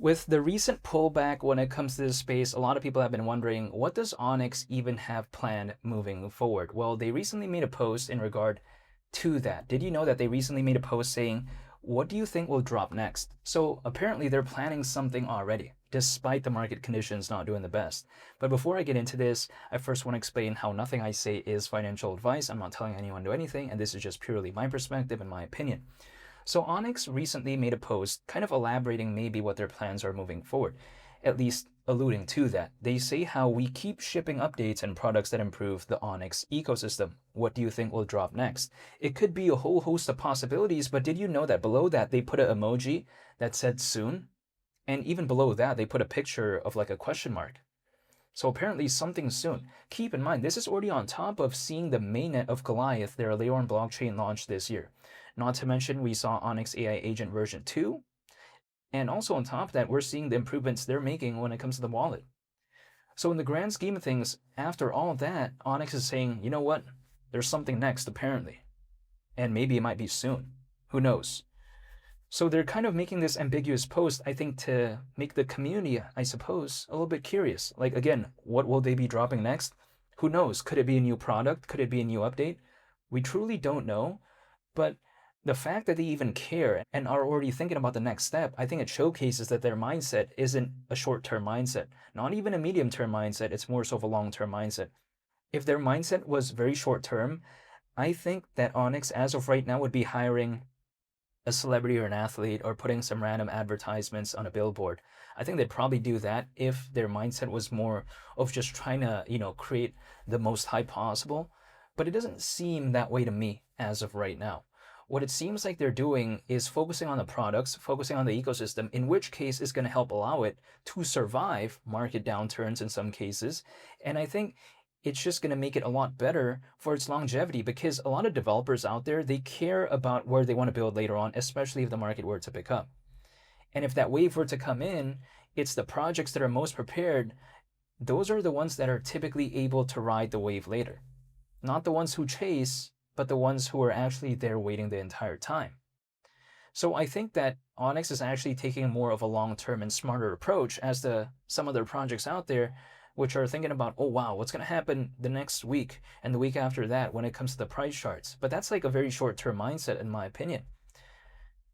With the recent pullback when it comes to this space, a lot of people have been wondering, what does Onyx even have planned moving forward? Well, they recently made a post in regard to that. Did you know that they recently made a post saying, what do you think will drop next? So apparently they're planning something already, despite the market conditions not doing the best. But before I get into this, I first want to explain how nothing I say is financial advice. I'm not telling anyone to do anything, and this is just purely my perspective and my opinion. So Onyx recently made a post kind of elaborating maybe what their plans are moving forward, at least alluding to that. They say how we keep shipping updates and products that improve the Onyx ecosystem. What do you think will drop next? It could be a whole host of possibilities, but did you know that below that they put an emoji that said soon? And even below that, they put a picture of like a question mark. So apparently something soon. Keep in mind, this is already on top of seeing the mainnet of Goliath, their layer 1 blockchain launch this year. Not to mention, we saw Onyx AI Agent version 2. And also on top of that, we're seeing the improvements they're making when it comes to the wallet. So in the grand scheme of things, after all that, Onyx is saying, you know what? There's something next, apparently. And maybe it might be soon. Who knows? So they're kind of making this ambiguous post, I think, to make the community, I suppose, a little bit curious. Like, again, what will they be dropping next? Who knows? Could it be a new product? Could it be a new update? We truly don't know. But the fact that they even care and are already thinking about the next step, I think it showcases that their mindset isn't a short-term mindset, not even a medium-term mindset. It's more so of a long-term mindset. If their mindset was very short-term, I think that Onyx, as of right now, would be hiring a celebrity or an athlete or putting some random advertisements on a billboard. I think they'd probably do that if their mindset was more of just trying to, create the most hype possible. But it doesn't seem that way to me as of right now. What it seems like they're doing is focusing on the products, focusing on the ecosystem, in which case is going to help allow it to survive market downturns in some cases. And I think it's just going to make it a lot better for its longevity, because a lot of developers out there, they care about where they want to build later on, especially if the market were to pick up. And if that wave were to come in, it's the projects that are most prepared. Those are the ones that are typically able to ride the wave later. Not the ones who chase, but the ones who are actually there waiting the entire time. So I think that Onyx is actually taking more of a long-term and smarter approach as to some other projects out there, which are thinking about, oh wow, what's going to happen the next week and the week after that when it comes to the price charts. But that's like a very short-term mindset, in my opinion.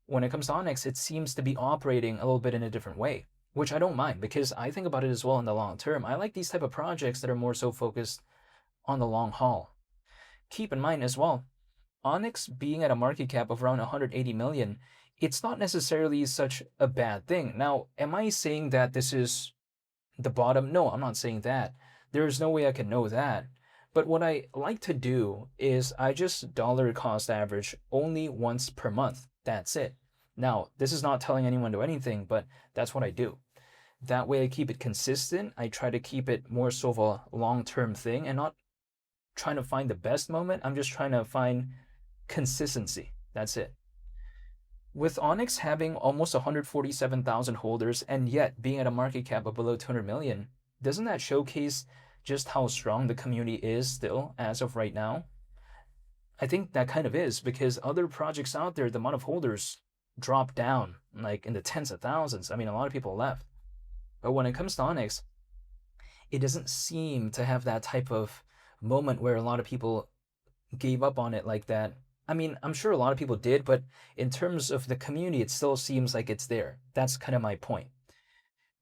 When it comes to Onyx, it seems to be operating a little bit in a different way, which I don't mind, because I think about it as well in the long term. I like these type of projects that are more so focused on the long haul. Keep in mind as well, Onyx being at a market cap of around 180 million, it's not necessarily such a bad thing. Now, am I saying that this is the bottom? No, I'm not saying that. There's no way I can know that. But what I like to do is I just dollar cost average only once per month. That's it. Now, this is not telling anyone to do anything, but that's what I do. That way I keep it consistent. I try to keep it more so of a long-term thing and not trying to find the best moment. I'm just trying to find consistency. That's it. With Onyx having almost 147,000 holders and yet being at a market cap of below 200 million, doesn't that showcase just how strong the community is still as of right now? I think that kind of is, because other projects out there, the amount of holders dropped down like in the tens of thousands. I mean, a lot of people left. But when it comes to Onyx, it doesn't seem to have that type of moment where a lot of people gave up on it like that. I mean, I'm sure a lot of people did, but in terms of the community, it still seems like it's there. That's kind of my point.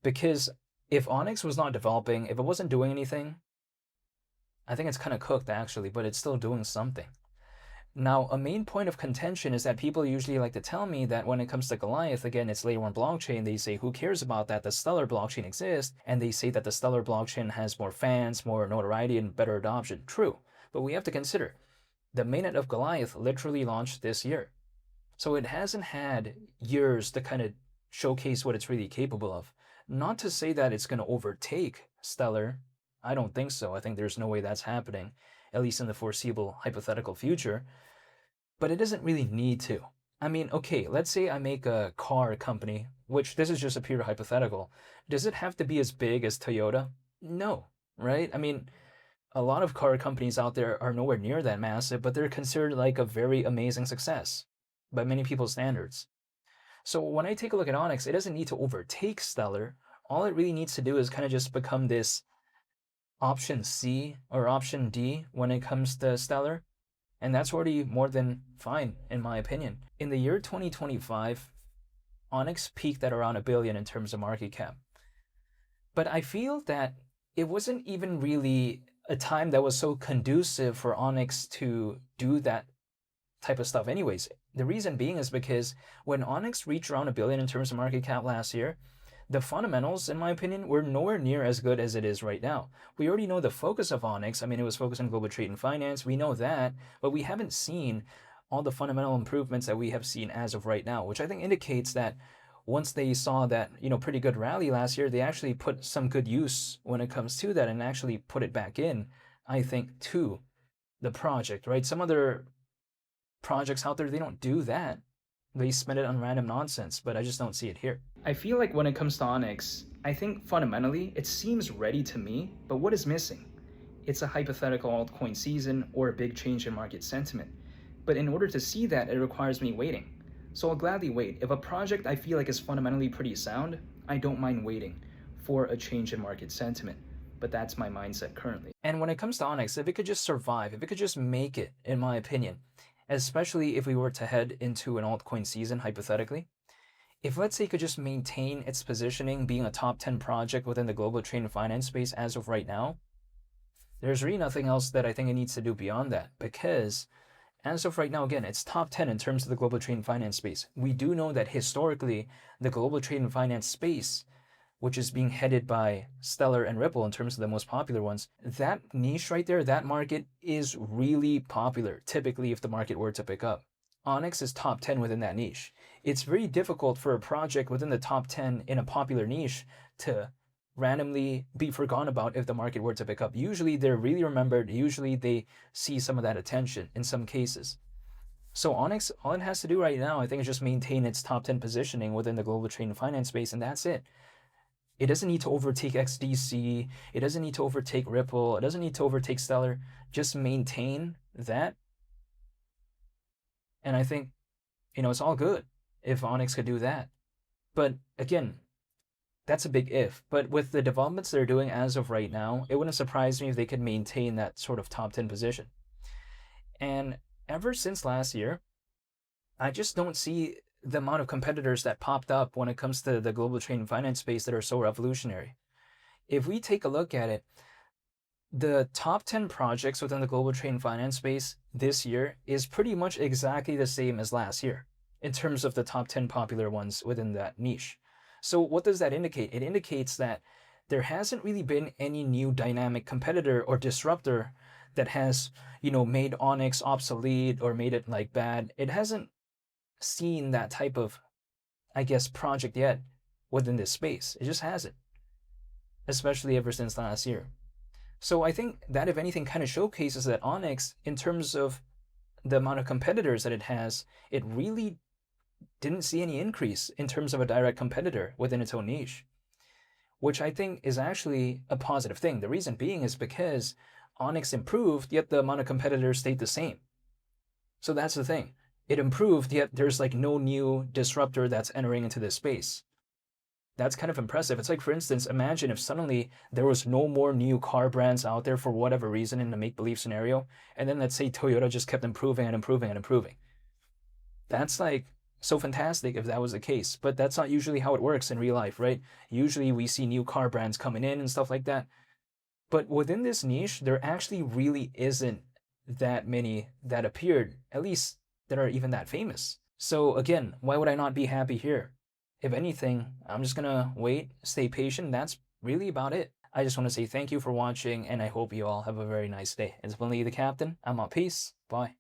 Because if Onyx was not developing, if it wasn't doing anything, I think it's kind of cooked actually, but it's still doing something. Now, a main point of contention is that people usually like to tell me that when it comes to Goliath, again, it's layer 1 blockchain. They say, who cares about that? The Stellar blockchain exists. And they say that the Stellar blockchain has more fans, more notoriety, and better adoption. True. But we have to consider, the mainnet of Goliath literally launched this year. So it hasn't had years to kind of showcase what it's really capable of. Not to say that it's going to overtake Stellar. I don't think so. I think there's no way that's happening, at least in the foreseeable hypothetical future. But it doesn't really need to. I mean, okay, let's say I make a car company, which this is just a pure hypothetical. Does it have to be as big as Toyota? No, right? I mean, a lot of car companies out there are nowhere near that massive, but they're considered like a very amazing success by many people's standards. So when I take a look at Onyx, it doesn't need to overtake Stellar. All it really needs to do is kind of just become this option C or option D when it comes to Stellar. And that's already more than fine, in my opinion. In the year 2025, Onyx peaked at around $1 billion in terms of market cap. But I feel that it wasn't even really a time that was so conducive for Onyx to do that type of stuff anyways. The reason being is because when Onyx reached around $1 billion in terms of market cap last year, the fundamentals, in my opinion, were nowhere near as good as it is right now. We already know the focus of Onyx. I mean, it was focused on global trade and finance. We know that, but we haven't seen all the fundamental improvements that we have seen as of right now, which I think indicates that once they saw that, pretty good rally last year, they actually put some good use when it comes to that and actually put it back in, I think, to the project, right? Some other projects out there, they don't do that. They spend it on random nonsense, but I just don't see it here. I feel like when it comes to Onyx, I think fundamentally it seems ready to me, but what is missing? It's a hypothetical altcoin season or a big change in market sentiment. But in order to see that, it requires me waiting. So I'll gladly wait. If a project I feel like is fundamentally pretty sound, I don't mind waiting for a change in market sentiment. But that's my mindset currently. And when it comes to Onyx, if it could just survive, if it could just make it, in my opinion, especially if we were to head into an altcoin season, hypothetically, if let's say it could just maintain its positioning being a top 10 project within the global trade and finance space as of right now, there's really nothing else that I think it needs to do beyond that, because as of right now, again, it's top 10 in terms of the global trade and finance space. We do know that historically, the global trade and finance space, which is being headed by Stellar and Ripple in terms of the most popular ones, that niche right there, that market is really popular, typically if the market were to pick up. Onyx is top 10 within that niche. It's very difficult for a project within the top 10 in a popular niche to randomly be forgotten about if the market were to pick up. Usually they're really remembered. Usually they see some of that attention in some cases. So Onyx, all it has to do right now, I think, is just maintain its top 10 positioning within the global trade and finance space, and that's it. It doesn't need to overtake XDC. It doesn't need to overtake Ripple. It doesn't need to overtake Stellar. Just maintain that. And I think, it's all good if Onyx could do that. But again, that's a big if. But with the developments they're doing as of right now, it wouldn't surprise me if they could maintain that sort of top 10 position. And ever since last year, I just don't see the amount of competitors that popped up when it comes to the global trade and finance space that are so revolutionary. If we take a look at it, the top 10 projects within the global trade and finance space this year is pretty much exactly the same as last year in terms of the top 10 popular ones within that niche. So what does that indicate? It indicates that there hasn't really been any new dynamic competitor or disruptor that has, made Onyx obsolete or made it like bad. It hasn't seen that type of, project yet within this space. It just hasn't, especially ever since last year. So I think that, if anything, kind of showcases that Onyx, in terms of the amount of competitors that it has, it really didn't see any increase in terms of a direct competitor within its own niche, which I think is actually a positive thing. The reason being is because Onyx improved, yet the amount of competitors stayed the same. So that's the thing. It improved, yet there's like no new disruptor that's entering into this space. That's kind of impressive. It's like, for instance, imagine if suddenly there was no more new car brands out there for whatever reason in a make-believe scenario, and then let's say Toyota just kept improving and improving and improving. That's like so fantastic if that was the case, but that's not usually how it works in real life, right? Usually we see new car brands coming in and stuff like that. But within this niche, there actually really isn't that many that appeared, at least that are even that famous. So again, why would I not be happy here? If anything, I'm just gonna wait, stay patient. That's really about it. I just want to say thank you for watching, and I hope you all have a very nice day. It's been Lee the Captain. I'm out. Peace. Bye.